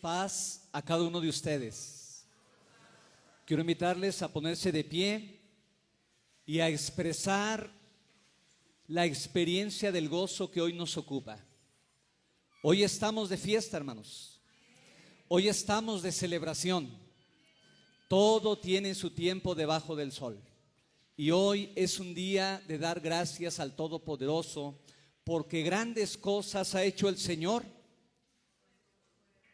Paz a cada uno de ustedes. Quiero invitarles a ponerse de pie y a expresar la experiencia del gozo que hoy nos ocupa. Hoy estamos de fiesta, hermanos. Hoy estamos de celebración. Todo tiene su tiempo debajo del sol. Y hoy es un día de dar gracias al Todopoderoso, porque grandes cosas ha hecho el Señor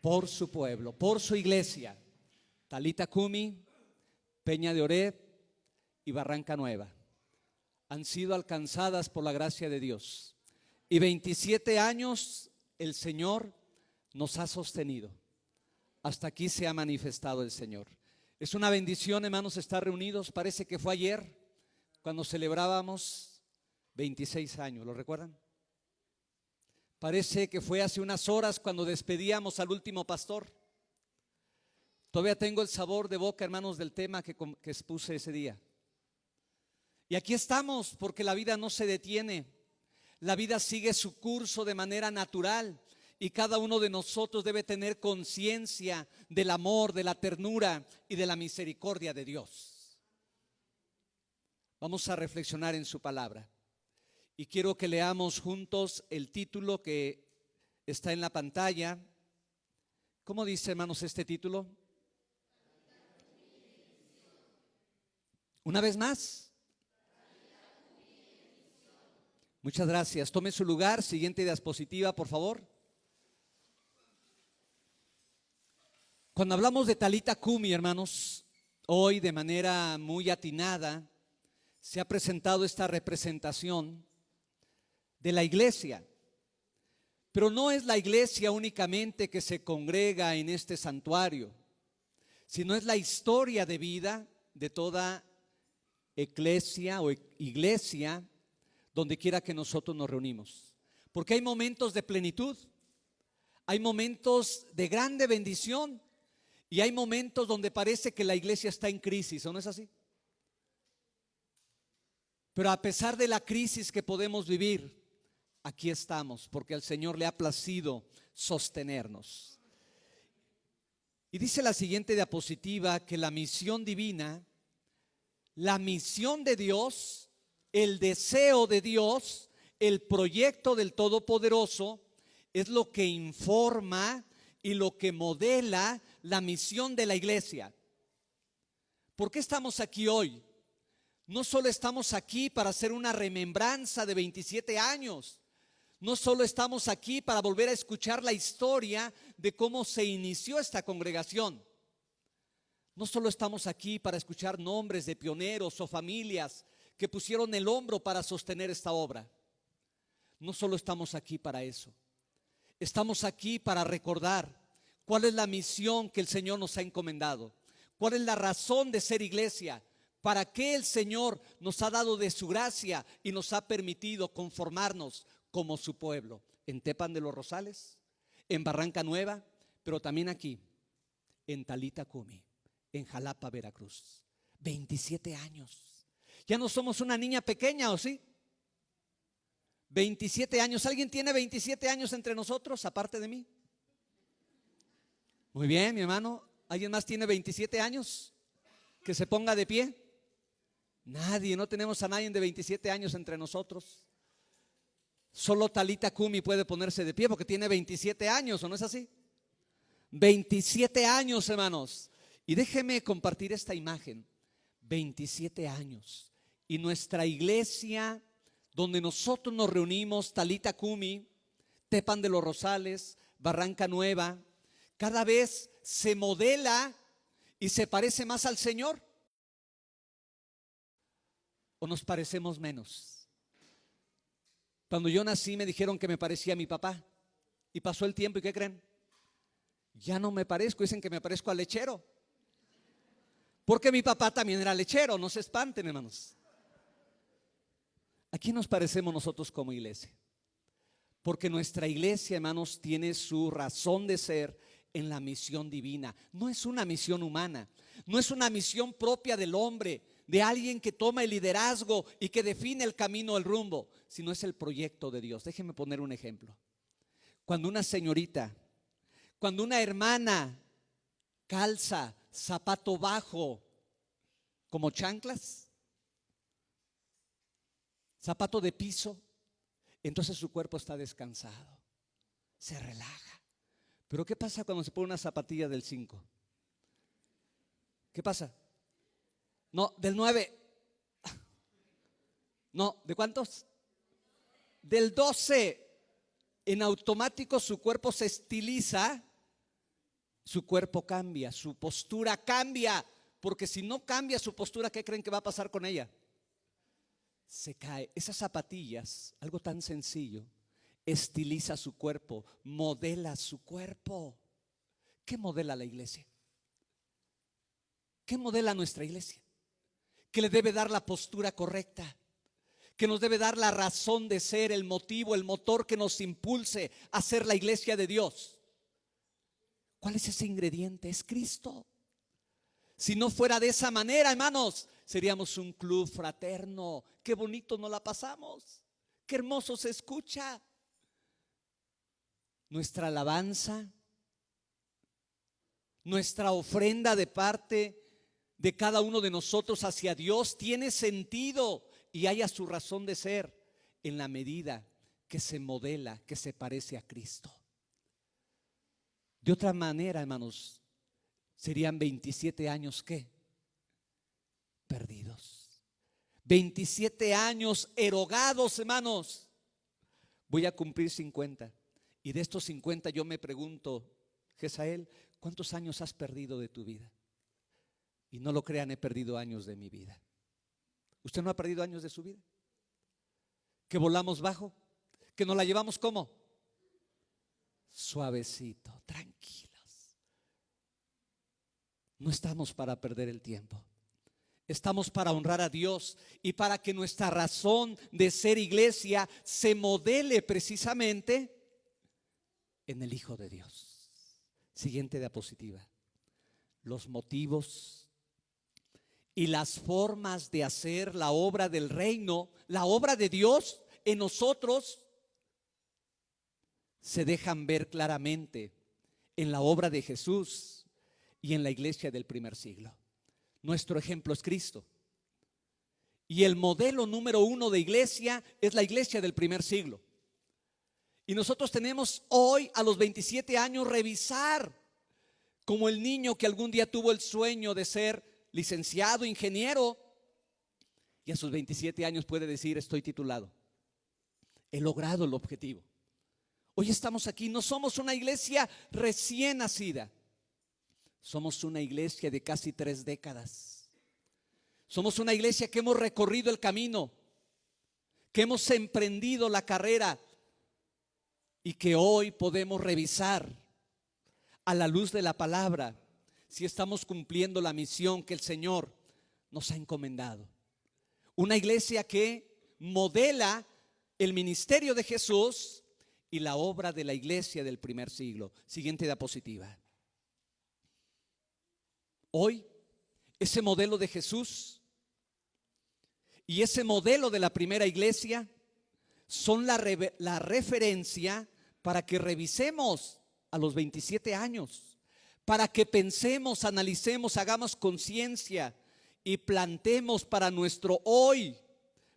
por su pueblo, por su iglesia. Talita Kumi, Peña de Oreb y Barranca Nueva han sido alcanzadas por la gracia de Dios. Y 27 años el Señor nos ha sostenido. Hasta aquí se ha manifestado el Señor. Es una bendición, hermanos, estar reunidos. Parece que fue ayer cuando celebrábamos 26 años, ¿lo recuerdan? Parece que fue hace unas horas cuando despedíamos al último pastor. Todavía tengo el sabor de boca, hermanos, del tema que expuse ese día. Y aquí estamos porque la vida no se detiene. La vida sigue su curso de manera natural y cada uno de nosotros debe tener conciencia del amor, de la ternura y de la misericordia de Dios. Vamos a reflexionar en su palabra. Y quiero que leamos juntos el título que está en la pantalla. ¿Cómo dice, hermanos, este título? Una vez más. Muchas gracias. Tome su lugar. Siguiente diapositiva, por favor. Cuando hablamos de Talita Kumi, hermanos, hoy de manera muy atinada se ha presentado esta representación de la iglesia, pero no es la iglesia únicamente que se congrega en este santuario, sino es la historia de vida de toda eclesia o iglesia donde quiera que nosotros nos reunimos, porque hay momentos de plenitud, hay momentos de grande bendición y hay momentos donde parece que la iglesia está en crisis, ¿o no es así? Pero a pesar de la crisis que podemos vivir, aquí estamos porque al Señor le ha placido sostenernos. Y dice la siguiente diapositiva que la misión divina, la misión de Dios, el deseo de Dios, el proyecto del Todopoderoso es lo que informa y lo que modela la misión de la iglesia. ¿Por qué estamos aquí hoy? No solo estamos aquí para hacer una remembranza de 27 años. No solo estamos aquí para volver a escuchar la historia de cómo se inició esta congregación. No solo estamos aquí para escuchar nombres de pioneros o familias que pusieron el hombro para sostener esta obra. No solo estamos aquí para eso. Estamos aquí para recordar cuál es la misión que el Señor nos ha encomendado. Cuál es la razón de ser iglesia. ¿Para qué el Señor nos ha dado de su gracia y nos ha permitido conformarnos como su pueblo? En Tepan de los Rosales, en Barranca Nueva, pero también aquí, en Talita Kumi, en Jalapa, Veracruz. 27 años. Ya no somos una niña pequeña, ¿o sí? 27 años. ¿Alguien tiene 27 años entre nosotros, aparte de mí? Muy bien, mi hermano. ¿Alguien más tiene 27 años? Que se ponga de pie. Nadie, no tenemos a nadie de 27 años entre nosotros. Solo Talita Kumi puede ponerse de pie porque tiene 27 años, ¿o no es así? 27 años, hermanos. Y déjeme compartir esta imagen. 27 años. Y nuestra iglesia, donde nosotros nos reunimos, Talita Kumi, Tepan de los Rosales, Barranca Nueva, cada vez se modela y se parece más al Señor. ¿O nos parecemos menos? Cuando yo nací me dijeron que me parecía a mi papá. Y pasó el tiempo y ¿qué creen? Ya no me parezco, dicen que me parezco al lechero. Porque mi papá también era lechero, no se espanten, hermanos. ¿A quién nos parecemos nosotros como iglesia? Porque nuestra iglesia, hermanos, tiene su razón de ser en la misión divina. No es una misión humana, no es una misión propia del hombre, de alguien que toma el liderazgo y que define el camino, el rumbo, sino es el proyecto de Dios. Déjenme poner un ejemplo. Cuando una señorita Cuando una hermana calza zapato bajo como chanclas, zapato de piso, entonces su cuerpo está descansado, se relaja. Pero ¿qué pasa cuando se pone una zapatilla del 5? ¿Qué pasa? No, del 9. No, ¿de cuántos? Del 12. En automático su cuerpo se estiliza, su cuerpo cambia, su postura cambia, porque si no cambia su postura, ¿qué creen que va a pasar con ella? Se cae. Esas zapatillas, algo tan sencillo, estiliza su cuerpo, modela su cuerpo. ¿Qué modela la iglesia? ¿Qué modela nuestra iglesia? Que le debe dar la postura correcta, que nos debe dar la razón de ser, el motivo, el motor que nos impulse a ser la iglesia de Dios. ¿Cuál es ese ingrediente? Es Cristo. Si no fuera de esa manera, hermanos, seríamos un club fraterno. Qué bonito nos la pasamos, qué hermoso se escucha. Nuestra alabanza, nuestra ofrenda de parte de cada uno de nosotros hacia Dios tiene sentido y haya su razón de ser en la medida que se modela, que se parece a Cristo. De otra manera, hermanos, serían 27 años ¿qué? Perdidos. 27 años erogados, hermanos. Voy a cumplir 50. Y de estos 50 yo me pregunto, Jezael, ¿cuántos años has perdido de tu vida? Y no lo crean, he perdido años de mi vida. ¿Usted no ha perdido años de su vida? ¿Que volamos bajo? ¿Que nos la llevamos cómo? Suavecito, tranquilos. No estamos para perder el tiempo. Estamos para honrar a Dios y para que nuestra razón de ser iglesia se modele precisamente en el Hijo de Dios. Siguiente diapositiva. Los motivos y las formas de hacer la obra del reino, la obra de Dios en nosotros, se dejan ver claramente en la obra de Jesús y en la iglesia del primer siglo. Nuestro ejemplo es Cristo. Y el modelo número 1 de iglesia es la iglesia del primer siglo. Y nosotros tenemos hoy, a los 27 años, revisar como el niño que algún día tuvo el sueño de ser licenciado, ingeniero, y a sus 27 años puede decir: estoy titulado, he logrado el objetivo. Hoy estamos aquí, no somos una iglesia recién nacida, somos una iglesia de casi 3 décadas. Somos una iglesia que hemos recorrido el camino, que hemos emprendido la carrera y que hoy podemos revisar a la luz de la palabra si estamos cumpliendo la misión que el Señor nos ha encomendado. Una iglesia que modela el ministerio de Jesús y la obra de la iglesia del primer siglo. Siguiente diapositiva. Hoy, ese modelo de Jesús y ese modelo de la primera iglesia son la referencia para que revisemos a los 27 años, para que pensemos, analicemos, hagamos conciencia y plantemos para nuestro hoy,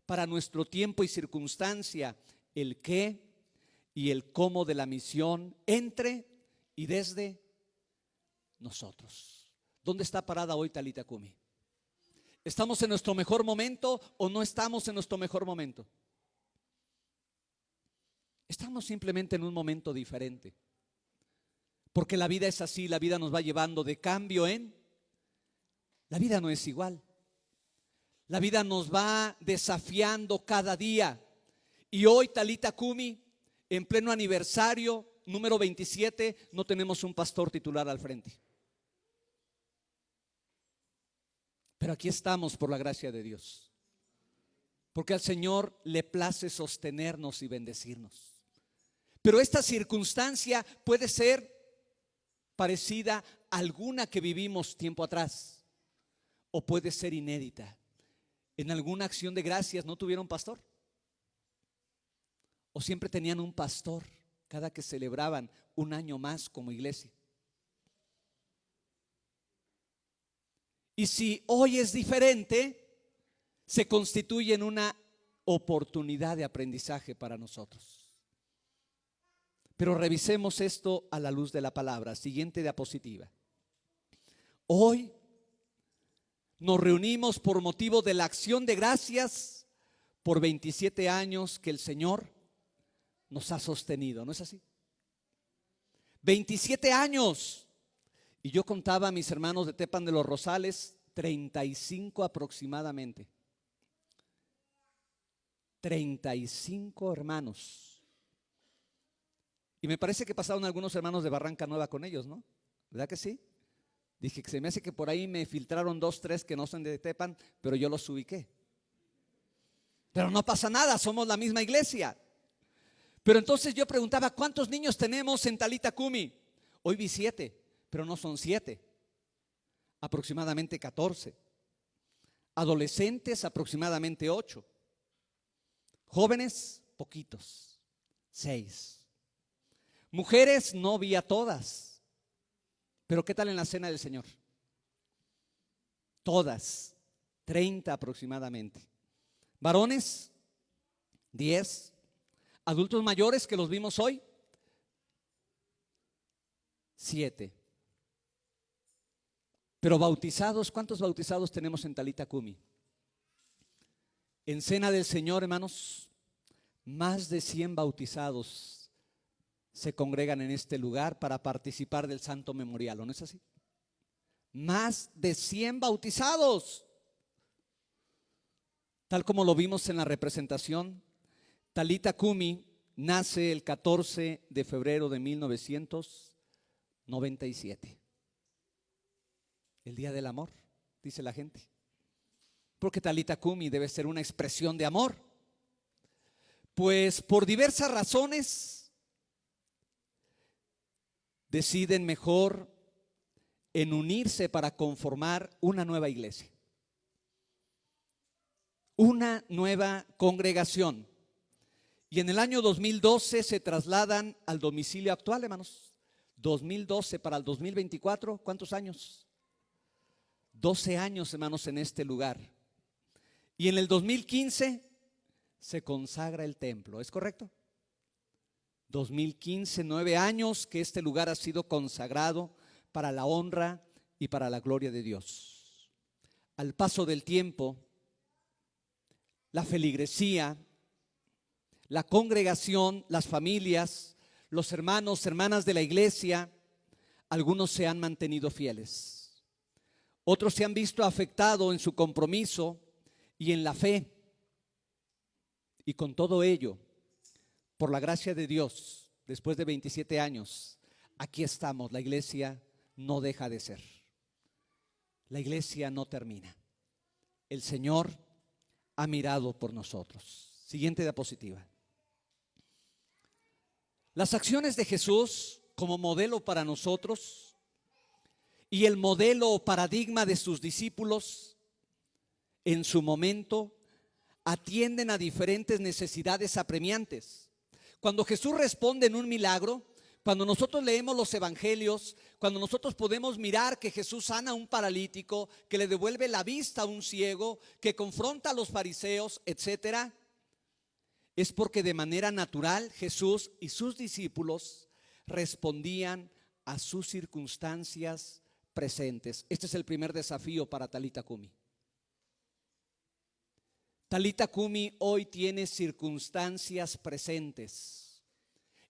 para nuestro tiempo y circunstancia, el qué y el cómo de la misión entre y desde nosotros. ¿Dónde está parada hoy Talitha Kumi? ¿Estamos en nuestro mejor momento o no estamos en nuestro mejor momento? Estamos simplemente en un momento diferente. Porque la vida es así, la vida nos va llevando de cambio en. La vida no es igual. La vida nos va desafiando cada día. Y hoy Talitha Kumi, en pleno aniversario número 27, no tenemos un pastor titular al frente. Pero aquí estamos por la gracia de Dios. Porque al Señor le place sostenernos y bendecirnos. Pero esta circunstancia puede ser parecida a alguna que vivimos tiempo atrás, o puede ser inédita. En alguna acción de gracias no tuvieron pastor, o siempre tenían un pastor cada que celebraban un año más como iglesia. Y si hoy es diferente, se constituye en una oportunidad de aprendizaje para nosotros. Pero revisemos esto a la luz de la palabra. Siguiente diapositiva. Hoy nos reunimos por motivo de la acción de gracias por 27 años que el Señor nos ha sostenido, ¿no es así? 27 años. Y yo contaba a mis hermanos de Tepan de los Rosales, 35 aproximadamente. 35 hermanos. Y me parece que pasaron algunos hermanos de Barranca Nueva con ellos, ¿no? ¿Verdad que sí? Dije que se me hace que por ahí me filtraron 2, 3 que no son de Tepan, pero yo los ubiqué. Pero no pasa nada, somos la misma iglesia. Pero entonces yo preguntaba, ¿cuántos niños tenemos en Talitha Kumi? Hoy vi 7, pero no son 7, aproximadamente 14. Adolescentes, aproximadamente 8. Jóvenes, poquitos, 6. Mujeres, no vi a todas. Pero ¿qué tal en la cena del Señor? Todas, 30 aproximadamente. Varones, 10. Adultos mayores que los vimos hoy, 7. Pero bautizados, ¿cuántos bautizados tenemos en Talitha Kumi? En cena del Señor, hermanos, más de 100 bautizados se congregan en este lugar para participar del Santo Memorial, ¿no es así? Más de 100 bautizados. Tal como lo vimos en la representación, Talitha Kumi nace el 14 de febrero de 1997. El Día del Amor, dice la gente. Porque Talitha Kumi debe ser una expresión de amor. Pues por diversas razones deciden mejor en unirse para conformar una nueva iglesia, una nueva congregación. Y en el año 2012 se trasladan al domicilio actual, hermanos. 2012 para el 2024, ¿cuántos años? 12 años, hermanos, en este lugar. Y en el 2015 se consagra el templo, ¿es correcto? 2015, 9 años que este lugar ha sido consagrado para la honra y para la gloria de Dios. Al paso del tiempo, la feligresía, la congregación, las familias, los hermanos, hermanas de la iglesia, algunos se han mantenido fieles. Otros se han visto afectados en su compromiso y en la fe. Y con todo ello, por la gracia de Dios, después de 27 años, aquí estamos. La iglesia no deja de ser. La iglesia no termina. El Señor ha mirado por nosotros. Siguiente diapositiva. Las acciones de Jesús como modelo para nosotros y el modelo o paradigma de sus discípulos en su momento atienden a diferentes necesidades apremiantes. Cuando Jesús responde en un milagro, cuando nosotros leemos los evangelios, cuando nosotros podemos mirar que Jesús sana a un paralítico, que le devuelve la vista a un ciego, que confronta a los fariseos, etcétera, es porque de manera natural Jesús y sus discípulos respondían a sus circunstancias presentes. Este es el primer desafío para Talitha Kumi. Talitha Kumi hoy tiene circunstancias presentes.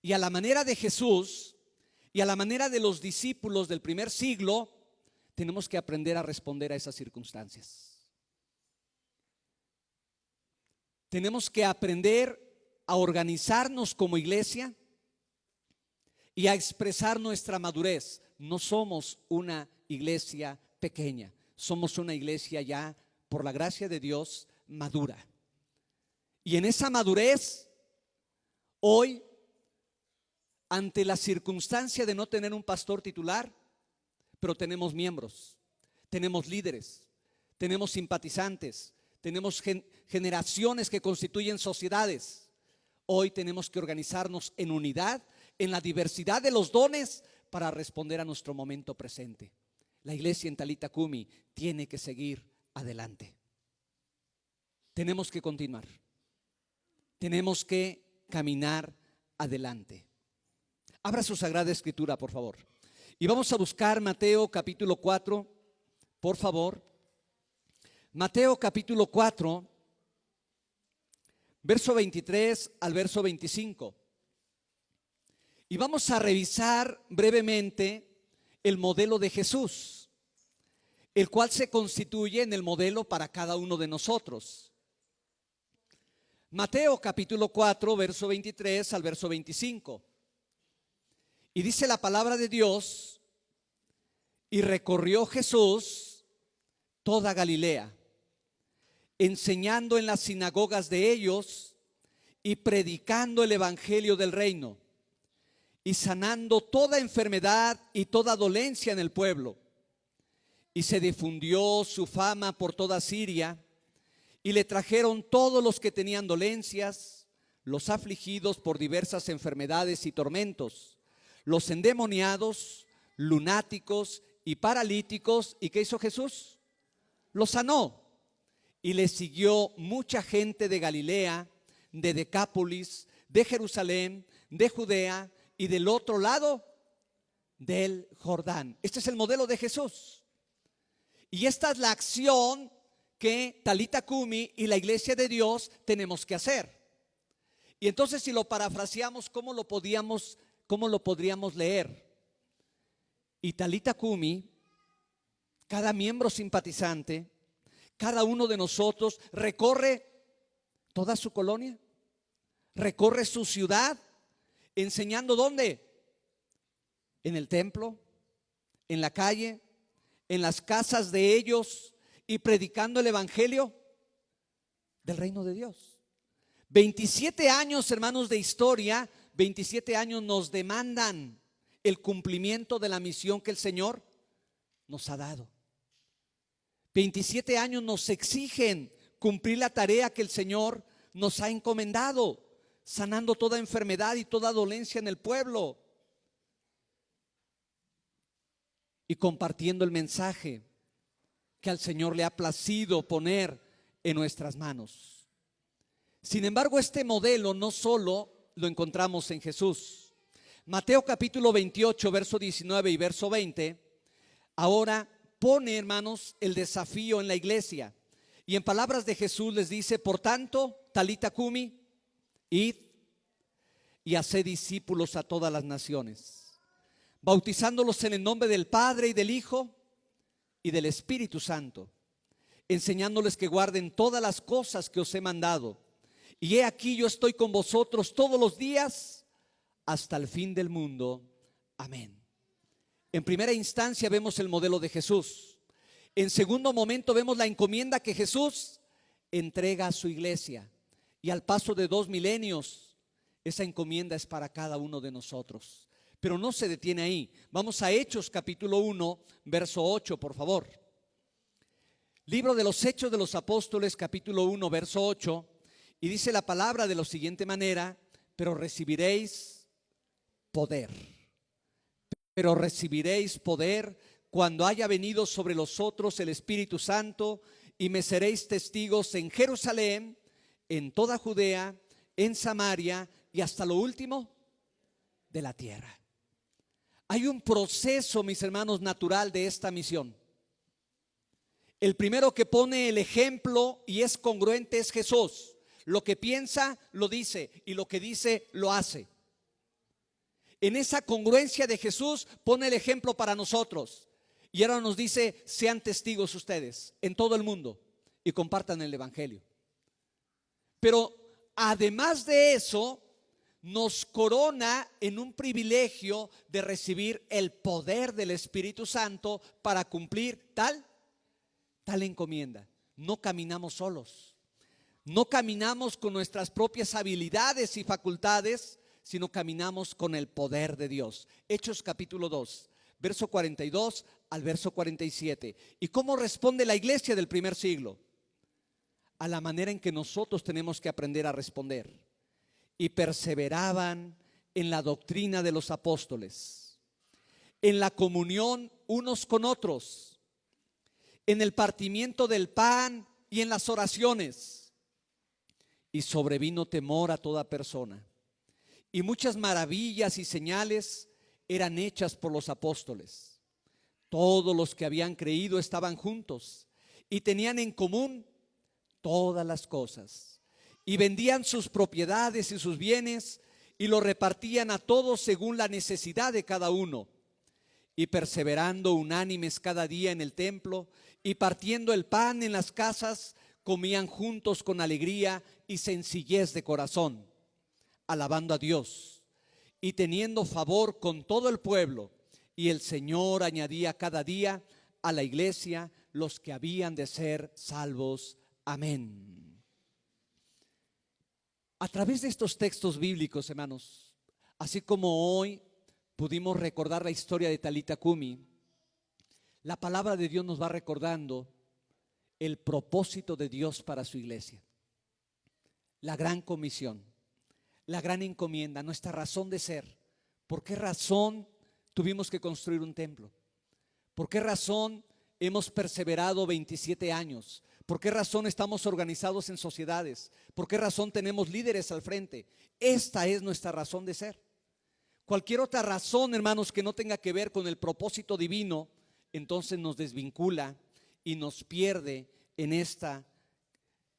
Y a la manera de Jesús y a la manera de los discípulos del primer siglo, tenemos que aprender a responder a esas circunstancias. Tenemos que aprender a organizarnos como iglesia y a expresar nuestra madurez. No somos una iglesia pequeña, somos una iglesia ya, por la gracia de Dios, madura. Y en esa madurez, hoy, ante la circunstancia de no tener un pastor titular, pero tenemos miembros, tenemos líderes, tenemos simpatizantes, tenemos generaciones que constituyen sociedades. Hoy tenemos que organizarnos en unidad, en la diversidad de los dones, para responder a nuestro momento presente. La iglesia en Talitha Kumi tiene que seguir adelante. Tenemos que continuar. Tenemos que caminar adelante. Abra su Sagrada Escritura, por favor. Y vamos a buscar Mateo capítulo 4, por favor. Mateo capítulo 4, verso 23 al verso 25. Y vamos a revisar brevemente el modelo de Jesús, el cual se constituye en el modelo para cada uno de nosotros. Mateo capítulo 4, verso 23 al verso 25. Y dice la palabra de Dios: y recorrió Jesús toda Galilea, enseñando en las sinagogas de ellos y predicando el evangelio del reino, y sanando toda enfermedad y toda dolencia en el pueblo. Y se difundió su fama por toda Siria, y le trajeron todos los que tenían dolencias, los afligidos por diversas enfermedades y tormentos, los endemoniados, lunáticos y paralíticos. ¿Y qué hizo Jesús? Los sanó. Y le siguió mucha gente de Galilea, de Decápolis, de Jerusalén, de Judea y del otro lado del Jordán. Este es el modelo de Jesús. Y esta es la acción que Talitha Kumi y la Iglesia de Dios tenemos que hacer. Y entonces, si lo parafraseamos, ¿cómo lo podríamos leer? Y Talitha Kumi, cada miembro simpatizante, cada uno de nosotros recorre toda su colonia, recorre su ciudad, enseñando ¿dónde? En el templo, en la calle, en las casas de ellos, y predicando el evangelio del reino de Dios. 27 años, hermanos, de historia. 27 años nos demandan el cumplimiento de la misión que el Señor nos ha dado. 27 años nos exigen cumplir la tarea que el Señor nos ha encomendado, sanando toda enfermedad y toda dolencia en el pueblo, y compartiendo el mensaje que al Señor le ha placido poner en nuestras manos. Sin embargo, este modelo no solo lo encontramos en Jesús. Mateo capítulo 28, verso 19 y verso 20, ahora pone, hermanos, el desafío en la iglesia. Y en palabras de Jesús les dice: por tanto, Talitha Kumi, id y haced discípulos a todas las naciones, bautizándolos en el nombre del Padre y del Hijo y del Espíritu Santo, enseñándoles que guarden todas las cosas que os he mandado. Y he aquí, yo estoy con vosotros todos los días hasta el fin del mundo. Amén. En primera instancia vemos el modelo de Jesús. En segundo momento vemos la encomienda que Jesús entrega a su iglesia. Y al paso de 2 milenios, esa encomienda es para cada uno de nosotros. Pero no se detiene ahí. Vamos a Hechos capítulo 1, verso 8, por favor. Libro de los Hechos de los Apóstoles, capítulo 1, verso 8. Y dice la palabra de la siguiente manera: pero recibiréis poder. Pero recibiréis poder cuando haya venido sobre vosotros el Espíritu Santo, y me seréis testigos en Jerusalén, en toda Judea, en Samaria y hasta lo último de la tierra. Hay un proceso, mis hermanos, natural de esta misión. El primero que pone el ejemplo y es congruente es Jesús. Lo que piensa, lo dice, y lo que dice, lo hace. En esa congruencia de Jesús pone el ejemplo para nosotros. Y ahora nos dice: sean testigos ustedes en todo el mundo y compartan el evangelio. Pero además de eso, nos corona en un privilegio de recibir el poder del Espíritu Santo para cumplir tal encomienda. No caminamos solos, no caminamos con nuestras propias habilidades y facultades, sino caminamos con el poder de Dios. Hechos capítulo 2, verso 42 al verso 47. ¿Y cómo responde la iglesia del primer siglo? A la manera en que nosotros tenemos que aprender a responder. Y perseveraban en la doctrina de los apóstoles, en la comunión unos con otros, en el partimiento del pan y en las oraciones. Y sobrevino temor a toda persona. Y muchas maravillas y señales eran hechas por los apóstoles. Todos los que habían creído estaban juntos y tenían en común todas las cosas. Y vendían sus propiedades y sus bienes y lo repartían a todos según la necesidad de cada uno. Y perseverando unánimes cada día en el templo y partiendo el pan en las casas, comían juntos con alegría y sencillez de corazón, alabando a Dios y teniendo favor con todo el pueblo. Y el Señor añadía cada día a la iglesia los que habían de ser salvos. Amén. A través de estos textos bíblicos, hermanos, así como hoy pudimos recordar la historia de Talita Kumi, la palabra de Dios nos va recordando el propósito de Dios para su iglesia, la gran comisión, la gran encomienda, nuestra razón de ser. ¿Por qué razón tuvimos que construir un templo? ¿Por qué razón hemos perseverado 27 años? ¿Por qué razón estamos organizados en sociedades? ¿Por qué razón tenemos líderes al frente? Esta es nuestra razón de ser. Cualquier otra razón, hermanos, que no tenga que ver con el propósito divino, entonces nos desvincula y nos pierde en esta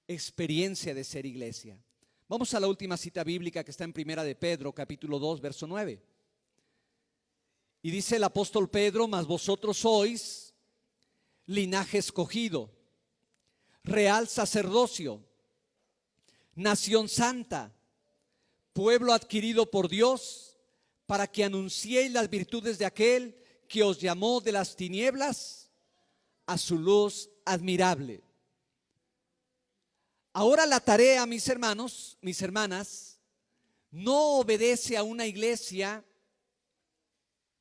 experiencia de ser iglesia. Vamos a la última cita bíblica que está en Primera de Pedro, capítulo 2, verso 9. Y dice el apóstol Pedro: mas vosotros sois linaje escogido, real sacerdocio, nación santa, pueblo adquirido por Dios, para que anunciéis las virtudes de aquel que os llamó de las tinieblas a su luz admirable. Ahora la tarea, mis hermanos, mis hermanas, no obedece a una iglesia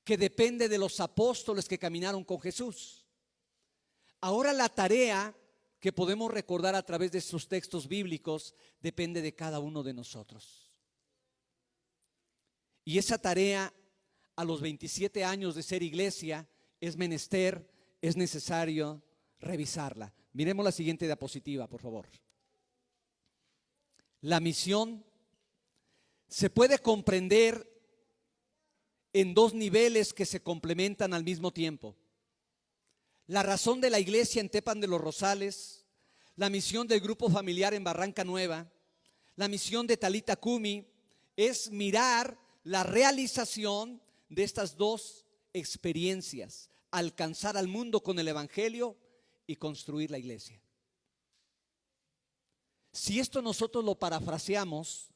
que depende de los apóstoles que caminaron con Jesús. Ahora la tarea que podemos recordar a través de estos textos bíblicos depende de cada uno de nosotros. Y esa tarea, a los 27 años de ser iglesia, es menester, es necesario revisarla. Miremos la siguiente diapositiva, por favor. La misión se puede comprender en dos niveles que se complementan al mismo tiempo. La razón de la iglesia en Tepan de los Rosales, la misión del grupo familiar en Barranca Nueva, la misión de Talita Kumi, es mirar la realización de estas dos experiencias: alcanzar al mundo con el evangelio y construir la iglesia. Si esto nosotros lo parafraseamos,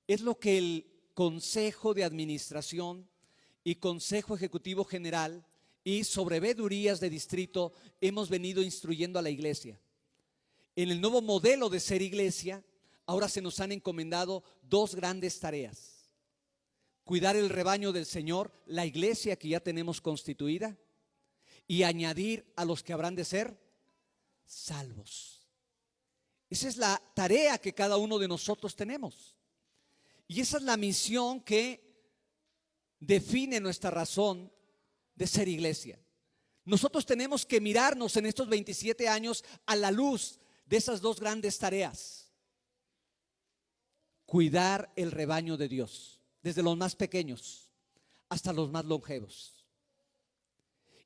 es lo que el Consejo de Administración y Consejo Ejecutivo General y sobreveedurías de distrito hemos venido instruyendo a la iglesia. En el nuevo modelo de ser iglesia, ahora se nos han encomendado dos grandes tareas: cuidar el rebaño del Señor, la iglesia que ya tenemos constituida, y añadir a los que habrán de ser salvos. Esa es la tarea que cada uno de nosotros tenemos. Y esa es la misión que define nuestra razón de ser iglesia. Nosotros tenemos que mirarnos en estos 27 años a la luz de esas dos grandes tareas: cuidar el rebaño de Dios, desde los más pequeños hasta los más longevos,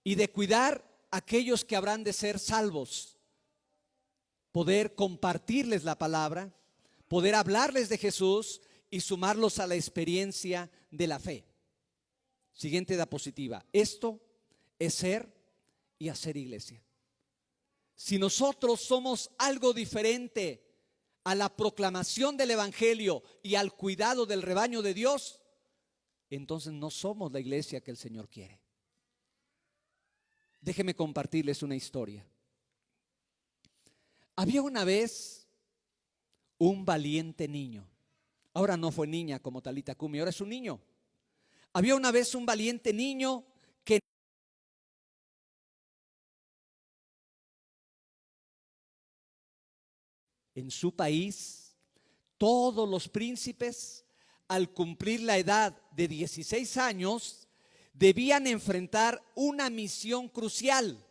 y de cuidar a aquellos que habrán de ser salvos, poder compartirles la palabra, poder hablarles de Jesús y sumarlos a la experiencia de la fe. Siguiente diapositiva. Esto es ser y hacer iglesia. Si nosotros somos algo diferente a la proclamación del evangelio y al cuidado del rebaño de Dios, entonces no somos la iglesia que el Señor quiere. Déjenme compartirles una historia. Había una vez un valiente niño. Ahora no fue niña como Talita Kumi, ahora es un niño. Había una vez un valiente niño que en su país todos los príncipes, al cumplir la edad de 16 años, debían enfrentar una misión crucial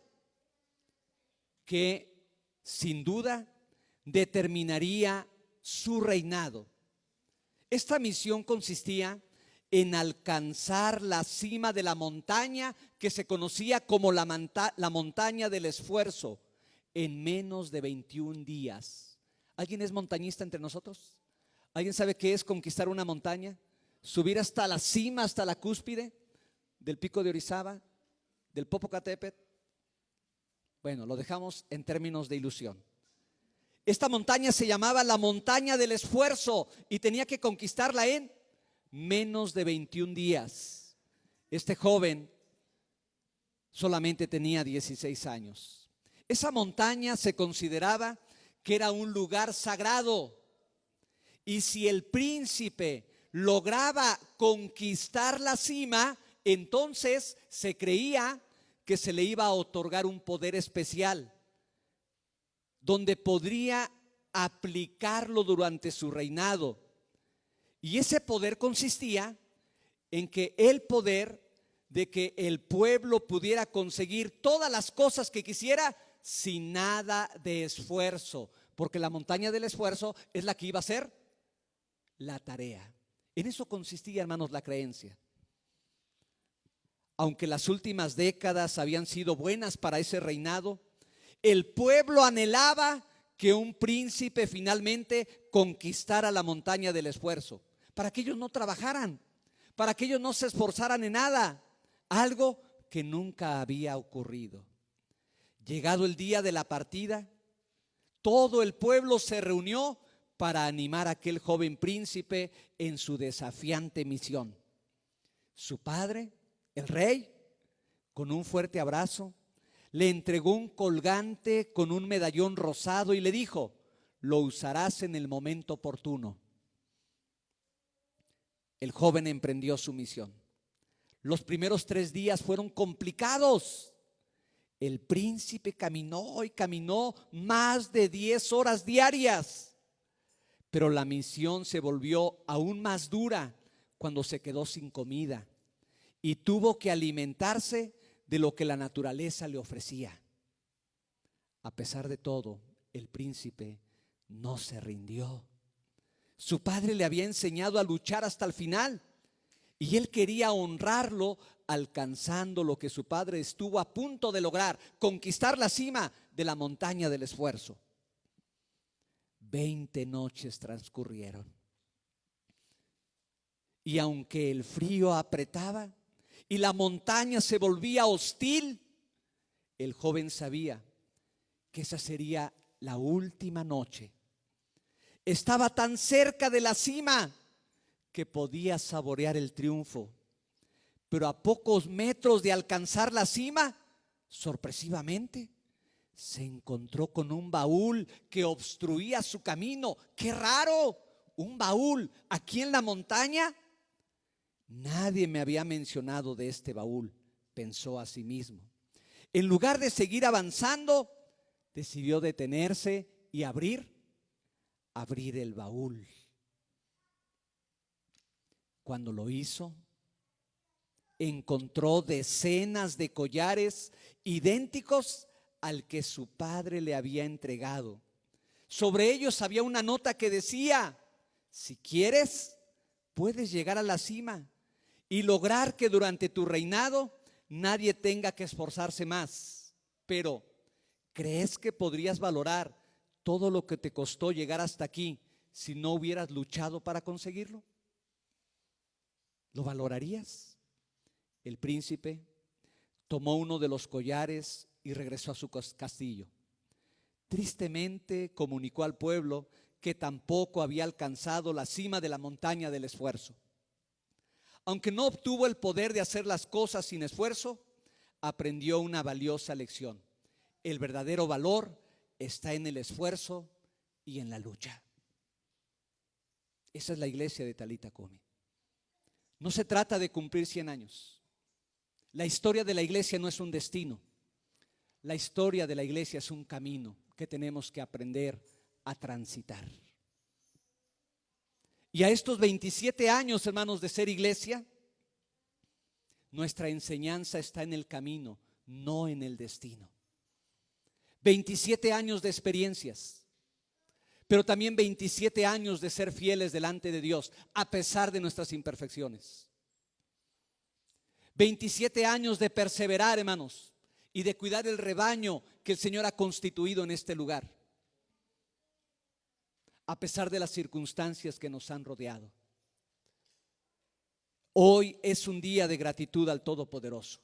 que sin duda determinaría su reinado. Esta misión consistía en alcanzar la cima de la montaña que se conocía como la montaña del esfuerzo en menos de 21 días. ¿Alguien es montañista entre nosotros? ¿Alguien sabe qué es conquistar una montaña? Subir hasta la cima, hasta la cúspide del pico de Orizaba, del Popocatépetl. Bueno, lo dejamos en términos de ilusión. Esta montaña se llamaba la montaña del esfuerzo y tenía que conquistarla en menos de 21 días. Este joven solamente tenía 16 años. Esa montaña se consideraba que era un lugar sagrado, y si el príncipe lograba conquistar la cima, entonces se creía que se le iba a otorgar un poder especial, donde podría aplicarlo durante su reinado. Y ese poder consistía en que el poder de que el pueblo pudiera conseguir todas las cosas que quisiera sin nada de esfuerzo, porque la montaña del esfuerzo es la que iba a ser la tarea. En eso consistía, hermanos, la creencia. Aunque las últimas décadas habían sido buenas para ese reinado, el pueblo anhelaba que un príncipe finalmente conquistara la montaña del esfuerzo, para que ellos no trabajaran, para que ellos no se esforzaran en nada, algo que nunca había ocurrido. Llegado el día de la partida, todo el pueblo se reunió para animar a aquel joven príncipe en su desafiante misión. Su padre, el rey, con un fuerte abrazo, le entregó un colgante con un medallón rosado y le dijo: lo usarás en el momento oportuno. El joven emprendió su misión. Los primeros 3 días fueron complicados. El príncipe caminó y caminó más de 10 horas diarias, pero la misión se volvió aún más dura cuando se quedó sin comida y tuvo que alimentarse de lo que la naturaleza le ofrecía. A pesar de todo, el príncipe no se rindió. Su padre le había enseñado a luchar hasta el final y él quería honrarlo alcanzando lo que su padre estuvo a punto de lograr: conquistar la cima de la montaña del esfuerzo. 20 noches transcurrieron y aunque el frío apretaba y la montaña se volvía hostil, el joven sabía que esa sería la última noche. Estaba tan cerca de la cima que podía saborear el triunfo, pero a pocos metros de alcanzar la cima, sorpresivamente, se encontró con un baúl que obstruía su camino. ¡Qué raro! ¿Un baúl aquí en la montaña? Nadie me había mencionado de este baúl, pensó a sí mismo. En lugar de seguir avanzando, decidió detenerse y abrir el baúl. Cuando lo hizo, encontró decenas de collares idénticos al que su padre le había entregado. Sobre ellos había una nota que decía: si quieres, puedes llegar a la cima y lograr que durante tu reinado nadie tenga que esforzarse más. Pero, ¿crees que podrías valorar todo lo que te costó llegar hasta aquí si no hubieras luchado para conseguirlo? ¿Lo valorarías? El príncipe tomó uno de los collares y regresó a su castillo. Tristemente comunicó al pueblo que tampoco había alcanzado la cima de la montaña del esfuerzo. Aunque no obtuvo el poder de hacer las cosas sin esfuerzo, aprendió una valiosa lección. El verdadero valor está en el esfuerzo y en la lucha. Esa es la iglesia de Talitha Kumi. No se trata de cumplir 100 años. La historia de la iglesia no es un destino. La historia de la iglesia es un camino que tenemos que aprender a transitar. Y a estos 27 años, hermanos, de ser iglesia, Nuestra enseñanza está en el camino, no en el destino. 27 años de experiencias, pero también 27 años de ser fieles delante de Dios, a pesar de nuestras imperfecciones. 27 años de perseverar, hermanos, y de cuidar el rebaño que el Señor ha constituido en este lugar, a pesar de las circunstancias que nos han rodeado. Hoy es un día de gratitud al Todopoderoso.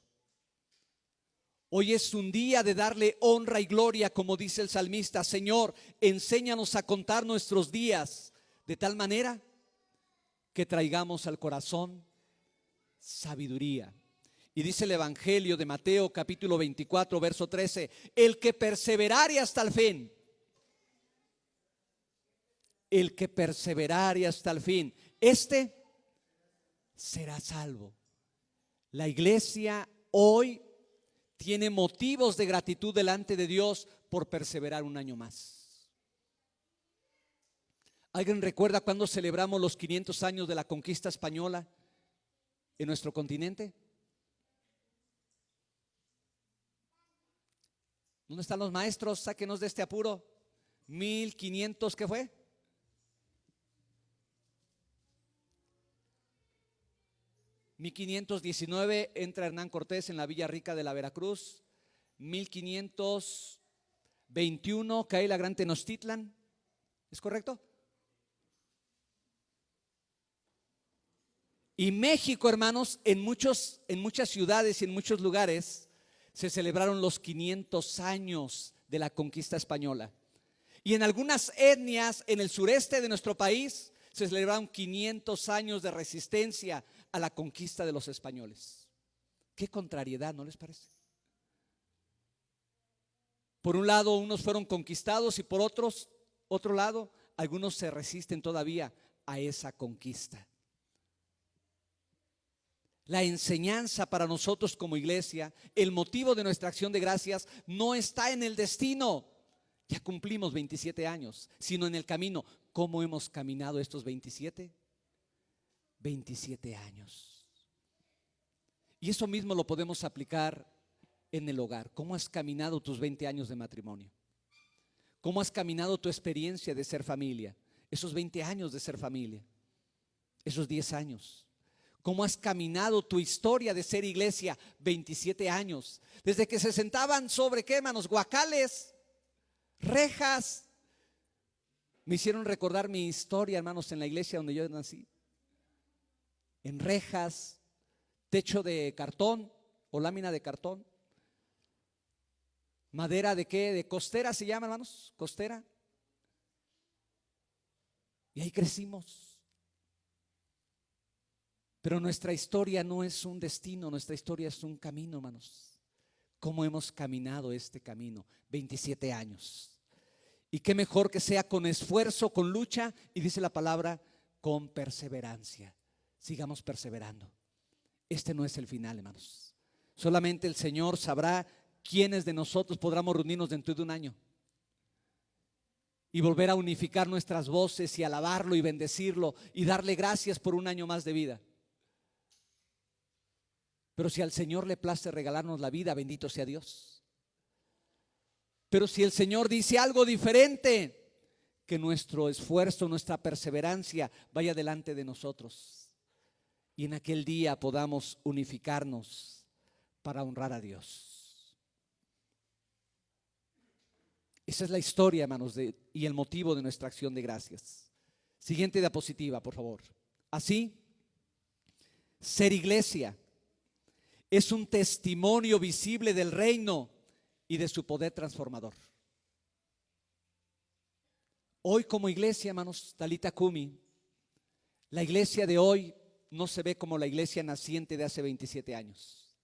Hoy es un día de darle honra y gloria, como dice el salmista: Señor, enséñanos a contar nuestros días de tal manera que traigamos al corazón sabiduría. Y dice el Evangelio de Mateo capítulo 24 verso 13: el que perseverare hasta el fin, el que perseverare hasta el fin, este será salvo. La iglesia hoy tiene motivos de gratitud delante de Dios por perseverar un año más. ¿Alguien recuerda cuando celebramos los 500 años de la conquista española en nuestro continente? ¿Dónde están los maestros? Sáquenos de este apuro. 1500, ¿qué fue? 1519 entra Hernán Cortés en la Villa Rica de la Veracruz. 1521 cae la Gran Tenochtitlan. ¿Es correcto? Y México, hermanos, en muchas ciudades y en muchos lugares se celebraron los 500 años de la conquista española. Y en algunas etnias en el sureste de nuestro país se celebraron 500 años de resistencia a la conquista de los españoles. Qué contrariedad, ¿no les parece? Por un lado, unos fueron conquistados y por otro lado, algunos se resisten todavía a esa conquista. La enseñanza para nosotros como iglesia, el motivo de nuestra acción de gracias no está en el destino. Ya cumplimos 27 años, sino en el camino. ¿Cómo hemos caminado estos 27 años? Y eso mismo lo podemos aplicar en el hogar. ¿Cómo has caminado tus 20 años de matrimonio? ¿Cómo has caminado tu experiencia de ser familia? Esos 20 años de ser familia, esos 10 años. ¿Cómo has caminado tu historia de ser iglesia? 27 años. Desde que se sentaban sobre, ¿qué, hermanos? Guacales, rejas. Me hicieron recordar mi historia, hermanos, en la iglesia donde yo nací. En rejas, techo de cartón o lámina de cartón. ¿Madera de qué? De costera se llama, hermanos, costera. Y ahí crecimos. Pero nuestra historia no es un destino, nuestra historia es un camino, hermanos. ¿Cómo hemos caminado este camino? 27 años. Y qué mejor que sea con esfuerzo, con lucha, y dice la palabra, con perseverancia. Sigamos perseverando. Este no es el final, hermanos. Solamente el Señor sabrá quiénes de nosotros podremos reunirnos dentro de un año y volver a unificar nuestras voces y alabarlo y bendecirlo y darle gracias por un año más de vida. Pero si al Señor le place regalarnos la vida, bendito sea Dios. Pero si el Señor dice algo diferente, que nuestro esfuerzo, nuestra perseverancia vaya delante de nosotros y en aquel día podamos unificarnos para honrar a Dios. Esa es la historia, hermanos, y el motivo de nuestra acción de gracias. Siguiente diapositiva, por favor. Así, ser iglesia es un testimonio visible del reino y de su poder transformador. Hoy como iglesia, hermanos, Talita Kumi, la iglesia de hoy no se ve como la iglesia naciente de hace 27 años.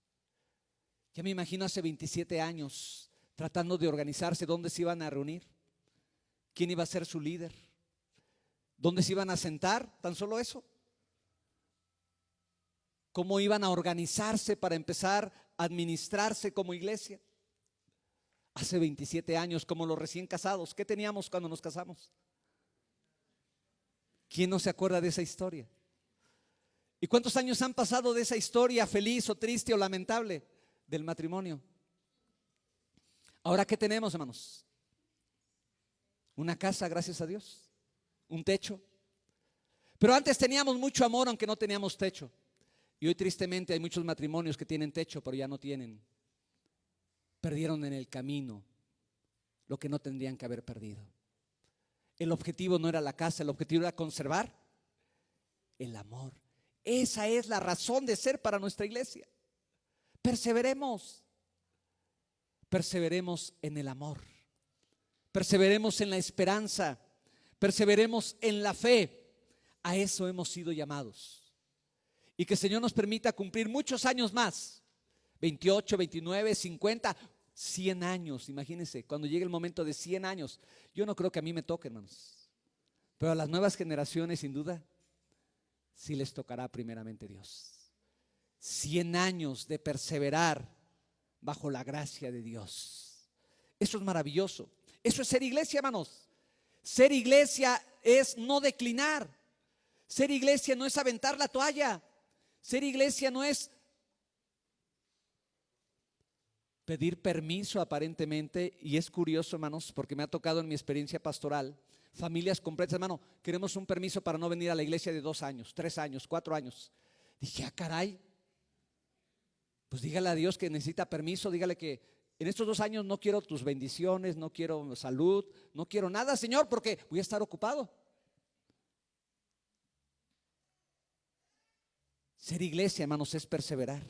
Ya me imagino hace 27 años tratando de organizarse dónde se iban a reunir, quién iba a ser su líder, dónde se iban a sentar, tan solo eso. Cómo iban a organizarse para empezar a administrarse como iglesia. Hace 27 años, como los recién casados, ¿qué teníamos cuando nos casamos? ¿Quién no se acuerda de esa historia? ¿Y cuántos años han pasado de esa historia feliz o triste o lamentable del matrimonio? Ahora, ¿qué tenemos, hermanos? Una casa, gracias a Dios, un techo. Pero antes teníamos mucho amor aunque no teníamos techo. Y hoy tristemente hay muchos matrimonios que tienen techo pero ya no tienen. Perdieron en el camino lo que no tendrían que haber perdido. El objetivo no era la casa, el objetivo era conservar el amor. Esa es la razón de ser para nuestra iglesia. Perseveremos. Perseveremos en el amor. Perseveremos en la esperanza. Perseveremos en la fe. A eso hemos sido llamados. Y que el Señor nos permita cumplir muchos años más. 28, 29, 50, 100 años. Imagínense, cuando llegue el momento de 100 años. Yo no creo que a mí me toque, hermanos. Pero a las nuevas generaciones, sin duda, sí les tocará primeramente Dios. 100 años de perseverar bajo la gracia de Dios. Eso es maravilloso. Eso es ser iglesia, hermanos. Ser iglesia es no declinar. Ser iglesia no es aventar la toalla. Ser iglesia no es pedir permiso aparentemente. Y es curioso, hermanos, porque me ha tocado en mi experiencia pastoral, familias completas, hermano, queremos un permiso para no venir a la iglesia de 2 años, 3 años, 4 años. Dije, caray, pues dígale a Dios que necesita permiso, dígale que en estos 2 años no quiero tus bendiciones, no quiero salud, no quiero nada, Señor, porque voy a estar ocupado. Ser iglesia, hermanos, es perseverar.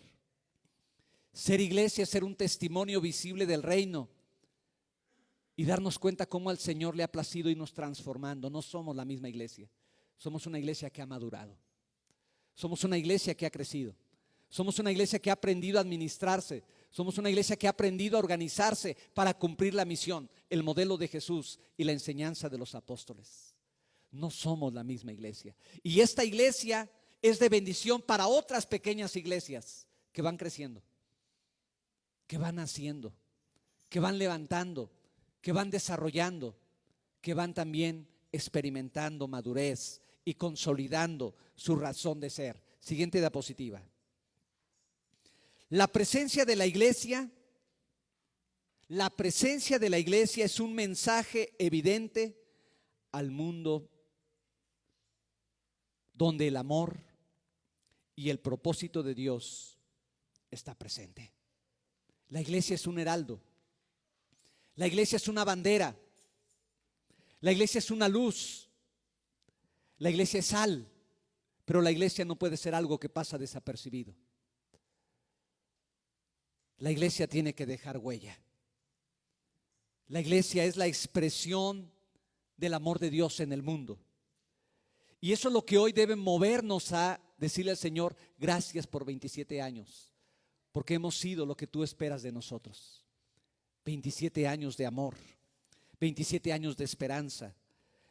Ser iglesia es ser un testimonio visible del reino y darnos cuenta cómo al Señor le ha placido irnos transformando. No somos la misma iglesia. Somos una iglesia que ha madurado. Somos una iglesia que ha crecido. Somos una iglesia que ha aprendido a administrarse. Somos una iglesia que ha aprendido a organizarse para cumplir la misión, el modelo de Jesús y la enseñanza de los apóstoles. No somos la misma iglesia. Y esta iglesia es de bendición para otras pequeñas iglesias que van creciendo, que van haciendo, que van levantando, que van desarrollando, que van también experimentando madurez y consolidando su razón de ser. Siguiente diapositiva. La presencia de la iglesia es un mensaje evidente al mundo donde el amor y el propósito de Dios está presente. La iglesia es un heraldo. La iglesia es una bandera. La iglesia es una luz. La iglesia es sal. Pero la iglesia no puede ser algo que pasa desapercibido. La iglesia tiene que dejar huella. La iglesia es la expresión del amor de Dios en el mundo. Y eso es lo que hoy debe movernos a decirle al Señor, gracias por 27 años, porque hemos sido lo que tú esperas de nosotros. 27 años de amor, 27 años de esperanza,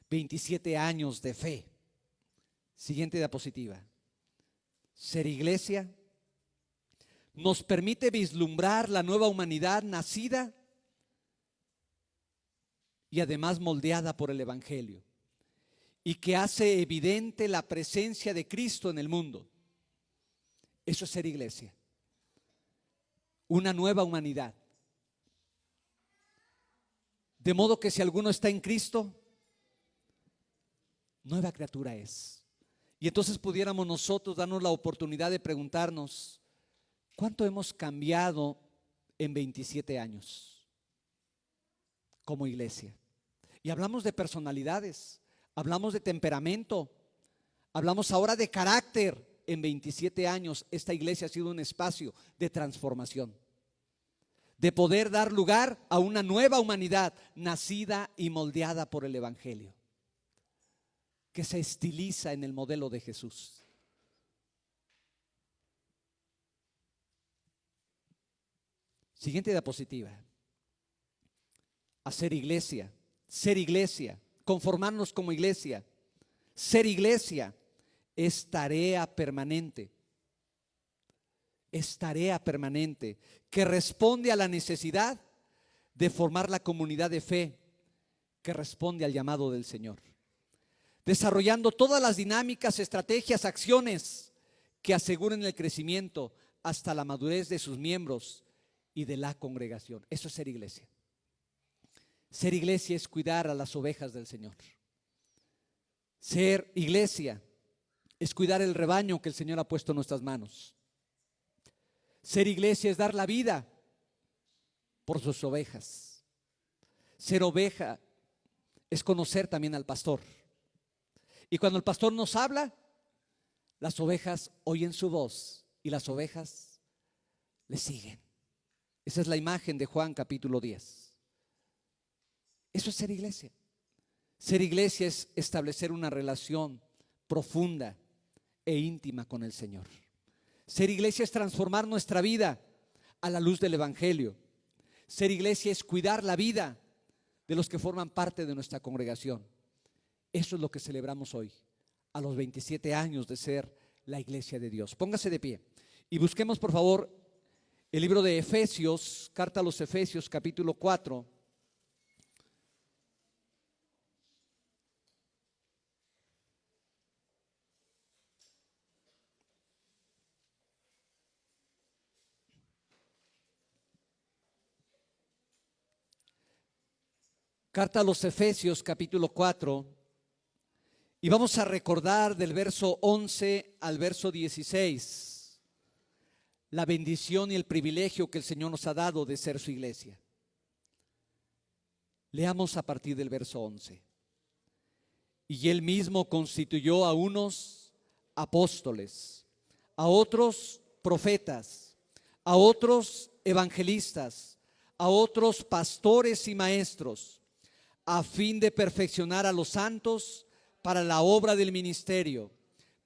27 años de fe. Siguiente diapositiva. Ser iglesia nos permite vislumbrar la nueva humanidad nacida y además moldeada por el Evangelio, y que hace evidente la presencia de Cristo en el mundo. Eso es ser iglesia. Una nueva humanidad. De modo que si alguno está en Cristo, nueva criatura es. Y entonces pudiéramos nosotros darnos la oportunidad de preguntarnos, ¿cuánto hemos cambiado en 27 años como iglesia? Y hablamos de personalidades, hablamos de temperamento, hablamos ahora de carácter. En 27 años esta iglesia ha sido un espacio de transformación, de poder dar lugar a una nueva humanidad nacida y moldeada por el Evangelio, que se estiliza en el modelo de Jesús. Siguiente diapositiva. Hacer iglesia, ser iglesia, conformarnos como iglesia. Ser iglesia es tarea permanente. Es tarea permanente que responde a la necesidad de formar la comunidad de fe que responde al llamado del Señor, desarrollando todas las dinámicas, estrategias, acciones que aseguren el crecimiento hasta la madurez de sus miembros y de la congregación. Eso es ser iglesia. Ser iglesia es cuidar a las ovejas del Señor. Ser iglesia es cuidar el rebaño que el Señor ha puesto en nuestras manos. Ser iglesia es dar la vida por sus ovejas. Ser oveja es conocer también al pastor. Y cuando el pastor nos habla, las ovejas oyen su voz y las ovejas le siguen. Esa es la imagen de Juan capítulo 10. Eso es ser iglesia. Ser iglesia es establecer una relación profunda e íntima con el Señor. Ser iglesia es transformar nuestra vida a la luz del Evangelio. Ser iglesia es cuidar la vida de los que forman parte de nuestra congregación. Eso es lo que celebramos hoy, a los 27 años de ser la iglesia de Dios. Póngase de pie y busquemos por favor el libro de Efesios, carta a los Efesios capítulo 4. Carta a los Efesios capítulo 4, y vamos a recordar del verso 11 al verso 16 la bendición y el privilegio que el Señor nos ha dado de ser su iglesia. Leamos a partir del verso 11. Y Él mismo constituyó a unos apóstoles, a otros profetas, a otros evangelistas, a otros pastores y maestros, a fin de perfeccionar a los santos para la obra del ministerio,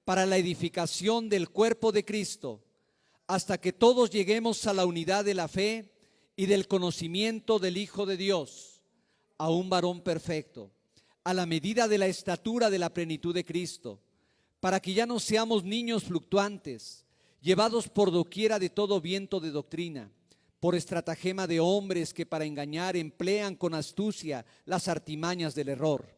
para la edificación del cuerpo de Cristo, hasta que todos lleguemos a la unidad de la fe y del conocimiento del Hijo de Dios, a un varón perfecto, a la medida de la estatura de la plenitud de Cristo, para que ya no seamos niños fluctuantes, llevados por doquiera de todo viento de doctrina, por estratagema de hombres que para engañar emplean con astucia las artimañas del error,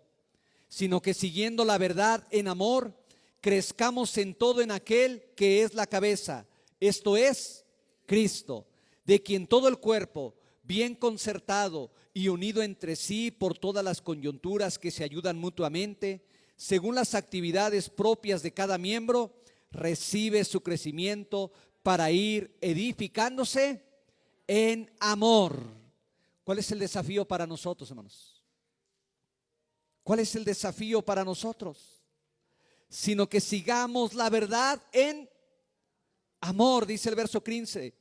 sino que siguiendo la verdad en amor, crezcamos en todo en aquel que es la cabeza, esto es Cristo, de quien todo el cuerpo, bien concertado y unido entre sí por todas las coyunturas que se ayudan mutuamente, según las actividades propias de cada miembro, recibe su crecimiento para ir edificándose en amor. ¿Cuál es el desafío para nosotros, hermanos? ¿Cuál es el desafío para nosotros? Sino que sigamos la verdad en amor, dice el verso 15,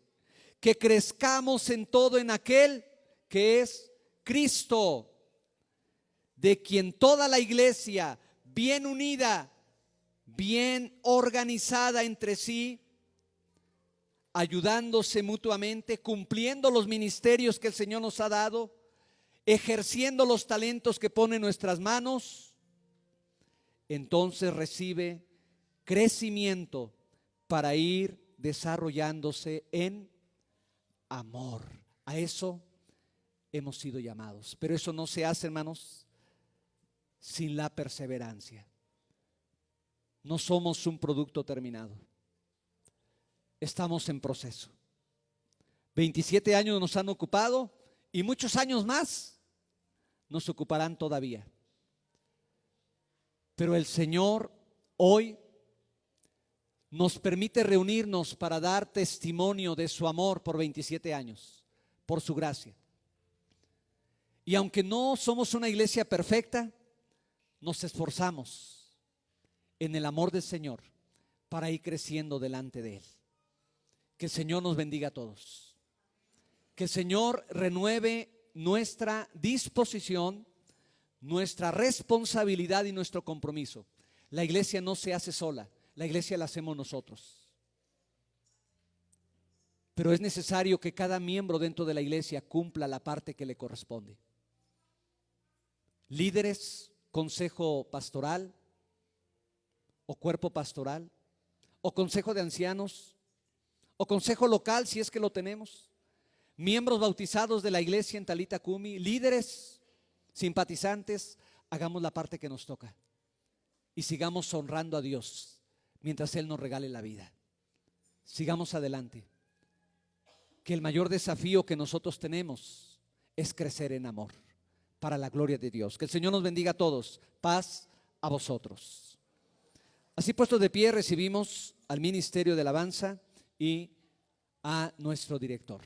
que crezcamos en todo en aquel que es Cristo, de quien toda la iglesia, bien unida, bien organizada entre sí, ayudándose mutuamente, cumpliendo los ministerios que el Señor nos ha dado, ejerciendo los talentos que pone en nuestras manos, entonces recibe crecimiento para ir desarrollándose en amor. A eso hemos sido llamados. Pero eso no se hace, hermanos, sin la perseverancia. No somos un producto terminado. Estamos en proceso. 27 años nos han ocupado y muchos años más nos ocuparán todavía. Pero el Señor hoy nos permite reunirnos para dar testimonio de su amor por 27 años, por su gracia. Y aunque no somos una iglesia perfecta, nos esforzamos en el amor del Señor para ir creciendo delante de Él. Que el Señor nos bendiga a todos. Que el Señor renueve nuestra disposición, nuestra responsabilidad y nuestro compromiso. La iglesia no se hace sola, la iglesia la hacemos nosotros. Pero es necesario que cada miembro dentro de la iglesia cumpla la parte que le corresponde. Líderes, consejo pastoral o cuerpo pastoral o consejo de ancianos o consejo local si es que lo tenemos, miembros bautizados de la iglesia en Talita Kumi, líderes, simpatizantes, hagamos la parte que nos toca y sigamos honrando a Dios mientras Él nos regale la vida. sigamos adelante. Que el mayor desafío que nosotros tenemos es crecer en amor para la gloria de Dios. Que el Señor nos bendiga a todos. Paz a vosotros. Así puestos de pie, recibimos al Ministerio de Alabanza y a nuestro director.